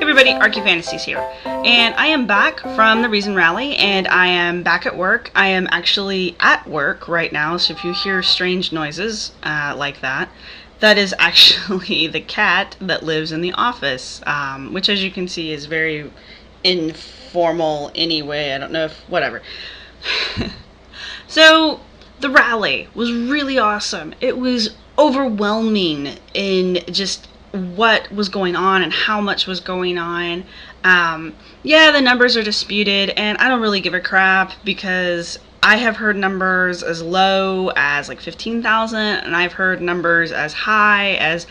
everybody, ArchyFantasies here, and I am back from the Reason Rally, and I am back at work. I am actually at work right now, so if you hear strange noises like that, that is actually the cat that lives in the office, which as you can see is very informal anyway. I don't know if, whatever. So, the rally was really awesome. It was overwhelming in just what was going on and how much was going on. Yeah, the numbers are disputed, and I don't really give a crap because I have heard numbers as low as like 15,000, and I've heard numbers as high as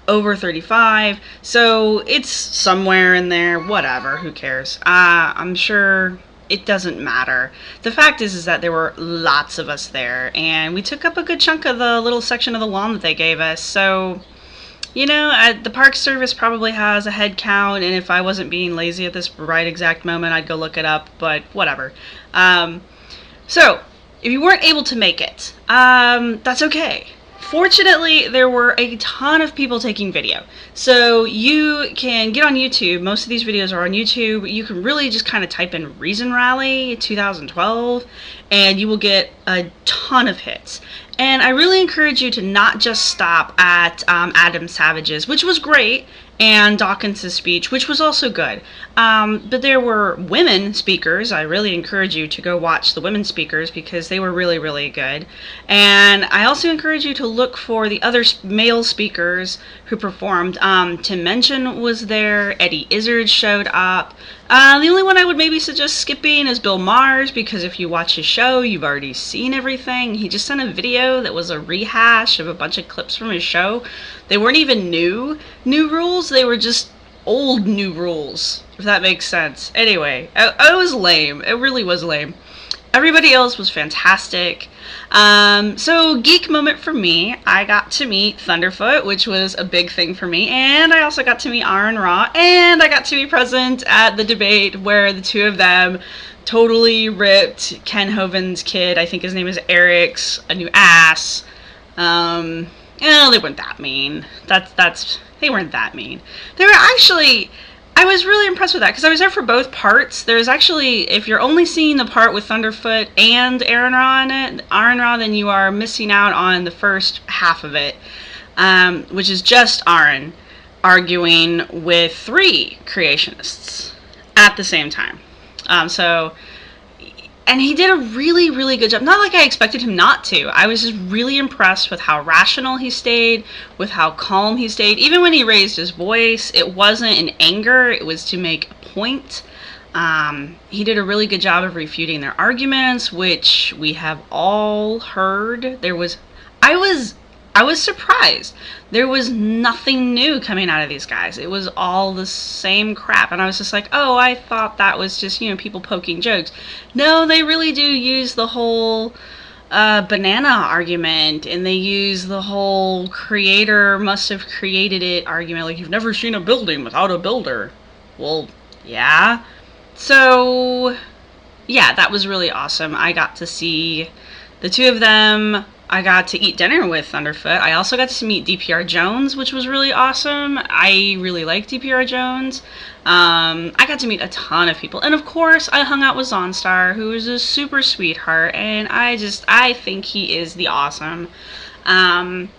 over 35, so it's somewhere in there, whatever, who cares. I'm sure it doesn't matter. The fact is that there were lots of us there, and we took up a good chunk of the little section of the lawn that they gave us, so you know, the Park Service probably has a head count, and if I wasn't being lazy at this right exact moment, I'd go look it up, but whatever. So, if you weren't able to make it, that's okay. Fortunately, there were a ton of people taking video. So you can get on YouTube. Most of these videos are on YouTube. You can really just kind of type in Reason Rally 2012 and you will get a ton of hits. And I really encourage you to not just stop at Adam Savage's, which was great, and Dawkins' speech, which was also good. But there were women speakers. I really encourage you to go watch the women speakers because they were really, really good. And I also encourage you to look for the other male speakers who performed. Tim Minchin was there. Eddie Izzard showed up. The only one I would maybe suggest skipping is Bill Maher's, because if you watch his show, you've already seen everything. He just sent a video that was a rehash of a bunch of clips from his show. They weren't even new rules, they were just old new rules, if that makes sense. Anyway, it was lame. It really was lame. Everybody else was fantastic. So geek moment for me, I got to meet Thunderfoot, which was a big thing for me, and I also got to meet Aaron Ra, and I got to be present at the debate where the two of them totally ripped Ken Hoven's kid, I think his name is Eric's, a new ass. Well, they weren't that mean. They weren't that mean. They were actually, I was really impressed with that because I was there for both parts. There's actually, if you're only seeing the part with Thunderfoot and Aaron Ra in it, then you are missing out on the first half of it, which is just Aaron arguing with three creationists at the same time. And he did a really, really good job. Not like I expected him not to. I was just really impressed with how rational he stayed, with how calm he stayed. Even when he raised his voice, it wasn't in anger, it was to make a point. He did a really good job of refuting their arguments, which we have all heard. I was surprised. There was nothing new coming out of these guys. It was all the same crap. And I was just like, oh, I thought that was just, you know, people poking jokes. No, they really do use the whole banana argument, and they use the whole creator must have created it argument. Like, you've never seen a building without a builder. Well, yeah. So, yeah, that was really awesome. I got to see the two of them. I got to eat dinner with Thunderfoot. I also got to meet DPR Jones, which was really awesome. I really like DPR Jones. I got to meet a ton of people. And of course, I hung out with Zonstar, who is a super sweetheart. And I think he is the awesome. Let's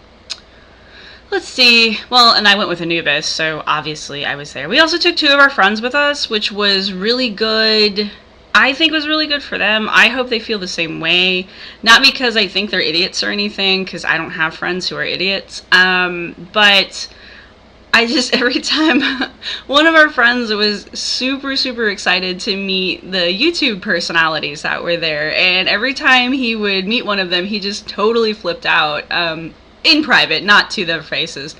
see. Well, and I went with Anubis, so obviously I was there. We also took two of our friends with us, which was really good. I think was really good for them. I hope they feel the same way. Not because I think they're idiots or anything, because I don't have friends who are idiots. But I just, every time, one of our friends was super, super excited to meet the YouTube personalities that were there. And every time he would meet one of them, he just totally flipped out. In private, not to their faces.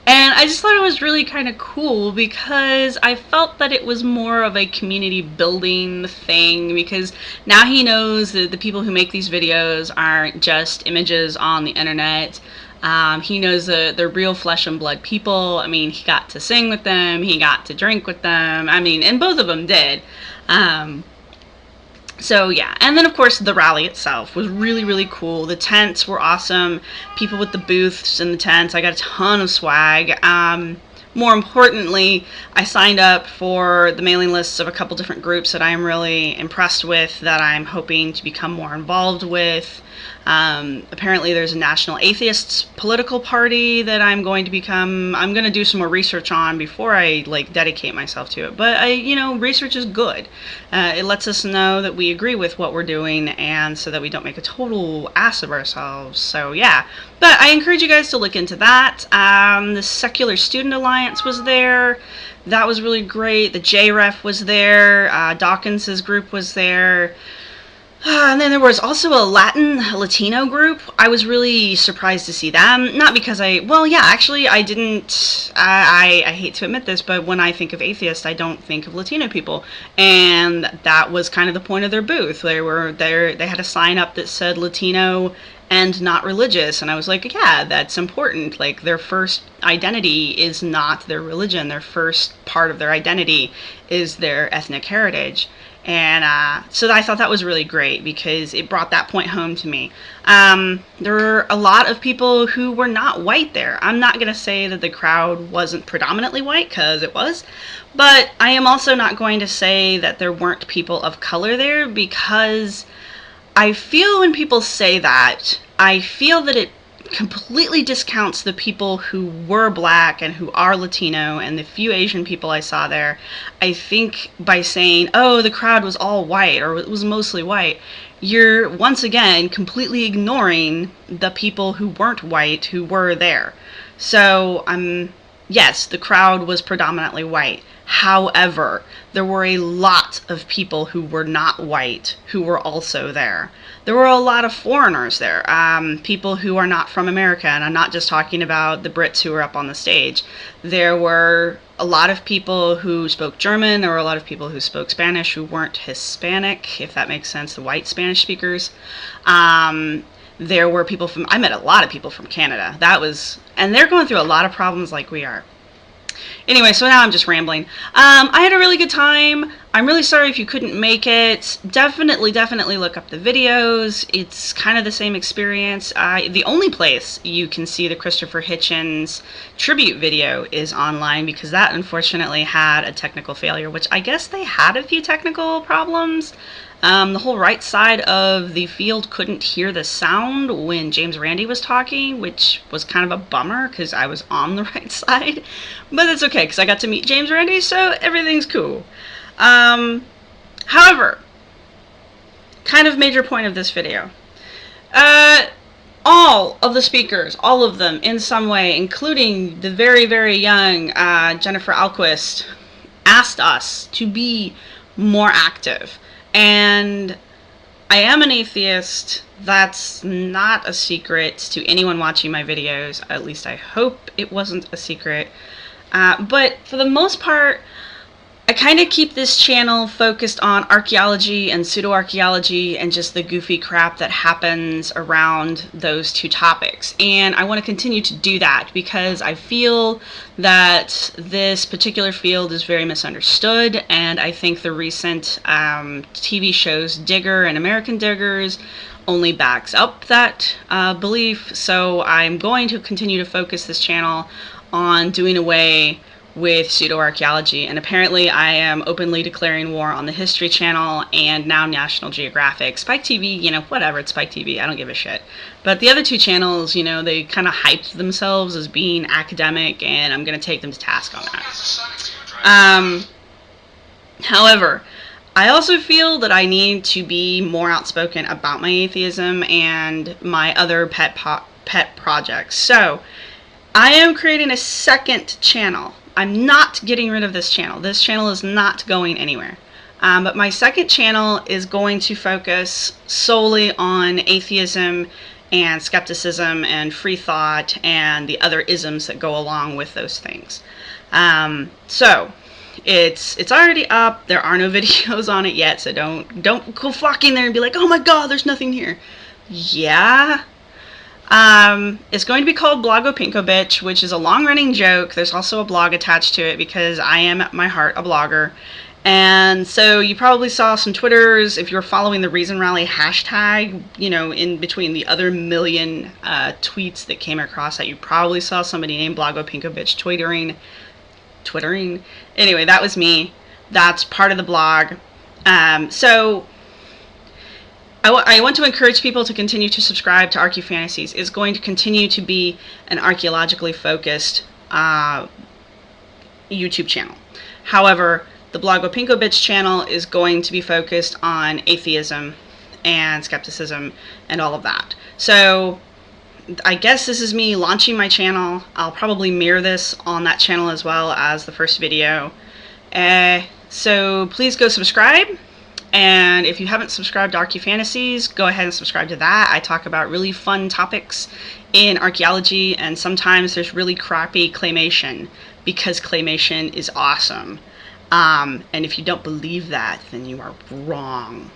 And I just thought it was really kind of cool because I felt that it was more of a community building thing, because now he knows that the people who make these videos aren't just images on the internet. He knows that they're real flesh and blood people. I mean, he got to sing with them, he got to drink with them. I mean, and both of them did. So yeah, and then of course the rally itself was really, really cool. The tents were awesome. People with the booths and the tents. I got a ton of swag. more importantly, I signed up for the mailing lists of a couple different groups that I am really impressed with, that I'm hoping to become more involved with. Apparently there's a National Atheists political party that I'm going to do some more research on before I dedicate myself to it. But research is good. It lets us know that we agree with what we're doing, and so that we don't make a total ass of ourselves. So yeah, but I encourage you guys to look into that. The Secular Student Alliance was there. That was really great. The JREF was there. Dawkins's group was there. And then there was also a Latino group. I was really surprised to see them. Not because I didn't, I hate to admit this, but when I think of atheists, I don't think of Latino people. And that was kind of the point of their booth. They had a sign up that said Latino and not religious. And I was like, yeah, that's important. Like, their first identity is not their religion. Their first part of their identity is their ethnic heritage. And so I thought that was really great, because it brought that point home to me. There were a lot of people who were not white there. I'm not going to say that the crowd wasn't predominantly white, because it was. But I am also not going to say that there weren't people of color there, because I feel when people say that, I feel that it completely discounts the people who were black and who are Latino and the few Asian people I saw there. I think by saying, oh, the crowd was all white, or it was mostly white, you're once again completely ignoring the people who weren't white who were there. So yes, the crowd was predominantly white. However, there were a lot of people who were not white who were also there. There were a lot of foreigners there, people who are not from America, and I'm not just talking about the Brits who were up on the stage. There were a lot of people who spoke German. There were a lot of people who spoke Spanish who weren't Hispanic, if that makes sense, the white Spanish speakers. There were people I met a lot of people from Canada. And they're going through a lot of problems like we are. Anyway, so now I'm just rambling. I had a really good time. I'm really sorry if you couldn't make it. Definitely look up the videos. It's kind of the same experience. The only place you can see the Christopher Hitchens tribute video is online, because that unfortunately had a technical failure, which I guess they had a few technical problems. The whole right side of the field couldn't hear the sound when James Randi was talking, which was kind of a bummer, because I was on the right side. But it's okay, because I got to meet James Randi, so everything's cool. However, kind of major point of this video. All of the speakers, all of them in some way, including the very, very young Jennifer Alquist, asked us to be more active. And I am an atheist. That's not a secret to anyone watching my videos. At least I hope it wasn't a secret. But for the most part, I kind of keep this channel focused on archaeology and pseudo-archaeology and just the goofy crap that happens around those two topics. And I want to continue to do that, because I feel that this particular field is very misunderstood, and I think the recent TV shows Digger and American Diggers only backs up that belief. So I'm going to continue to focus this channel on doing away with pseudo-archaeology, and apparently I am openly declaring war on the History Channel and now National Geographic. Spike TV, you know, whatever, it's Spike TV, I don't give a shit. But the other two channels, you know, they kind of hyped themselves as being academic, and I'm going to take them to task on that. However, I also feel that I need to be more outspoken about my atheism and my other pet projects. So, I am creating a second channel. I'm not getting rid of this channel. This channel is not going anywhere. But my second channel is going to focus solely on atheism and skepticism and free thought and the other isms that go along with those things. So it's already up. There are no videos on it yet, so don't go flocking there and be like, oh my god, there's nothing here. Yeah. It's going to be called BlogoPinkoBitch, which is a long-running joke. There's also a blog attached to it, because I am at my heart a blogger. And so you probably saw some Twitters, if you were following the Reason Rally hashtag, you know, in between the other million tweets that came across that, you probably saw somebody named BlogoPinkoBitch twittering twittering. Anyway, that was me. That's part of the blog. So I want to encourage people to continue to subscribe to ArchyFantasies. It's going to continue to be an archaeologically focused YouTube channel. However, the BlogoPinkoBitch channel is going to be focused on atheism and skepticism and all of that. So I guess this is me launching my channel. I'll probably mirror this on that channel as well as the first video. So please go subscribe. And if you haven't subscribed to ArchyFantasies, go ahead and subscribe to that. I talk about really fun topics in archaeology, and sometimes there's really crappy claymation, because claymation is awesome. And if you don't believe that, then you are wrong.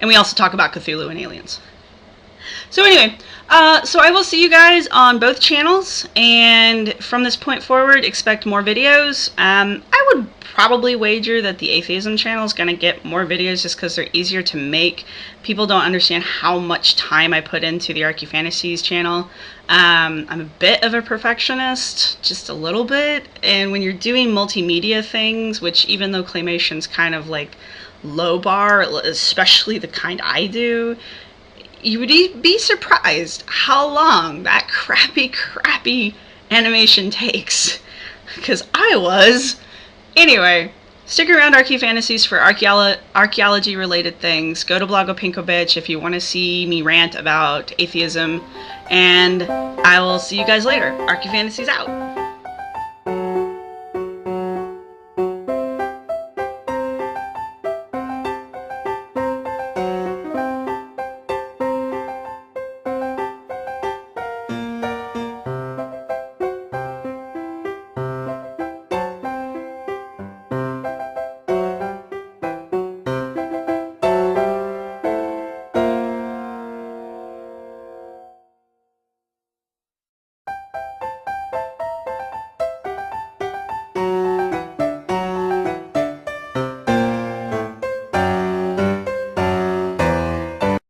And we also talk about Cthulhu and aliens. So anyway, so I will see you guys on both channels, and from this point forward, expect more videos. I would probably wager that the atheism channel is going to get more videos just because they're easier to make. People don't understand how much time I put into the ArchyFantasies channel. I'm a bit of a perfectionist, just a little bit, and when you're doing multimedia things, which even though claymation's kind of like low bar, especially the kind I do, you would be surprised how long that crappy animation takes. Because I was. Anyway, stick around ArchyFantasies for archaeology-related things. Go to BlogoPinkoBitch if you want to see me rant about atheism. And I will see you guys later. ArchyFantasies out.